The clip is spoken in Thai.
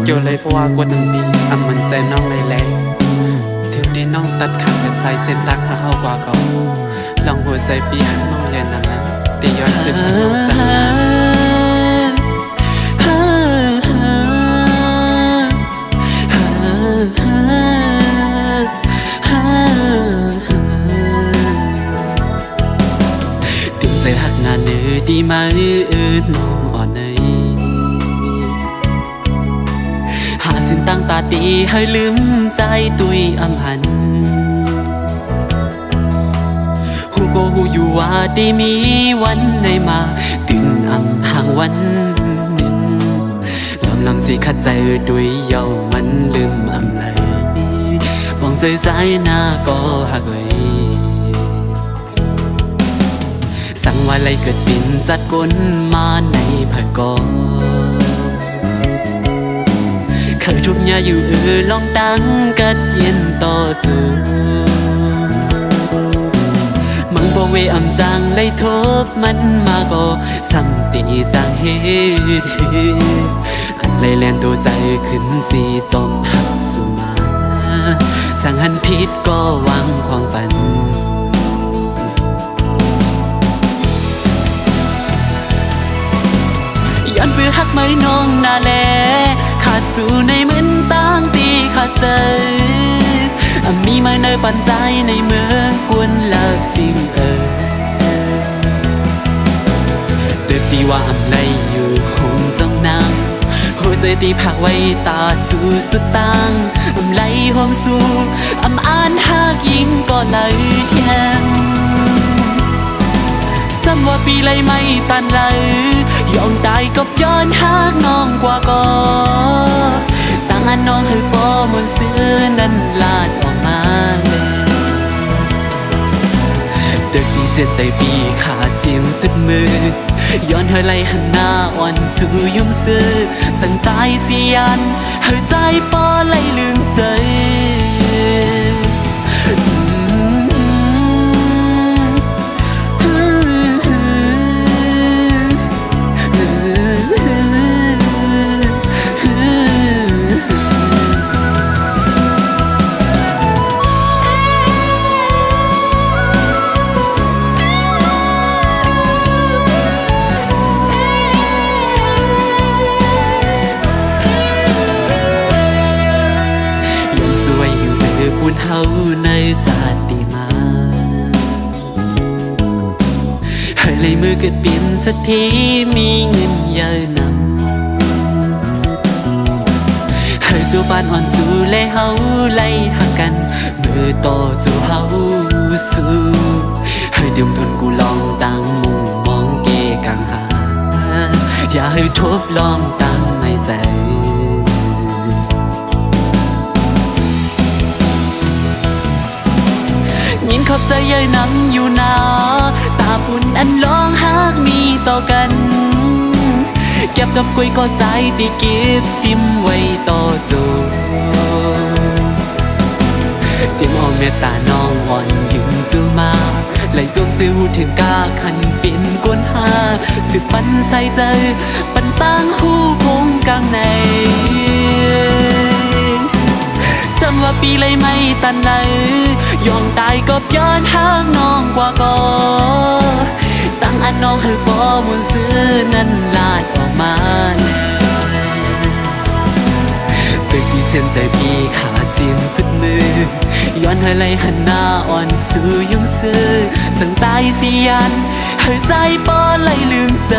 โยเลยเพราะว่ากว่า1 ปีเหมือนแซนน้องเลยแหละเที่ยวที่น้องตัดขาดใส่เส้นตักเข้ากว่าก็ลองหัวใส่ปีหันน้องเรียนนั้นตีย้อนสึกน้องสั่งใจหักงานดีมาน้องอ่อนในหาสินตั้งตาตีให้ลืมใจตุยหันหูก็หูอยู่ว่าได้มีวันไหนมาตื่นห่างวันหนึ่งลำลังสิขัดใจด้วยเย้ามันลืมเลยมองใจสายหน้าก็หักเลยสั่งว่าไรเกิดปิ่นจัดก้นมาในเผยกอเคยทุบยาอยู่ลองตั้งกัดเย็นต่อจูมังบ่เวจางเลยทบมันมาก็สั่งตีสั่งเหตุอันเลยแลนตัวใจขึ้นสีจอมหักสุมาสั่งหันผิดก็วางความปันย้อนเบื่อหักไม่น้องนาแลขาดสู่ในเหมือนตั้งตีขาดใจมีมาในปันใจในเมืองกวนเลิกสิ่งเติบตีว่าไรอยู่คงสองนางหัวใจตีผักไว้ตาสู่สุดตังไหลหอมสู่อ่านหากยิงก็เลยแข็งซ้ำว่าปีไรไม่ตันเลยยอมตายกับย้อนหากน้องกว่าก็ตั้งอันน้องให้ปอมนเสื้อนั้นลาดออกมาเลยเด็กที่เส้นใจปีขาดเสียงสุดมือย้อนเธอไล่หันหน้าอ่อนสู่ยุ่มซื้อสั่งตายเสียนเธอใจปอไล่ลืมใจบุญเฮาในชาติมาให้เลยมือเกิดเปลี่ยนสักทีมีเงินเยอะนำให้สู่บ้านอ่อนสู่และเฮาไล่หักกันมือต่อสู่เฮาสู่ให้เดิมทนกูลองตั้งมุมมองเกกังหาอย่าให้ทบลองตั้งในใจยินขอบใจเย้ยนำอยู่นาตาปุ่นอันร้องหากมีต่อกันเก็บกับกุยก็ใจตีเก็บซิมไว้ต่อจูจิ้มเอาเมตตาน้องอ่อนยืมสู้มาไหลจมซื้อถึงกาขันเป็นกวนหาสืบปันใส่ใจปันตั้งหูพงกลางในซ้ำว่าปีเลยไม่ตันเลยยอมตายก็ย้อนหางน้องกว่าก็ตั้งอันน้องให้ปอมุนซื้อนั้นลาดออกมาตึกที่เส้นใจพี่ขาดเสียงสุดมือย้อนให้ไหลหันหน้าอ่อนสู่ยุ่งซื้อสั่งตายเสียนให้ใจปอไหลลืมใจ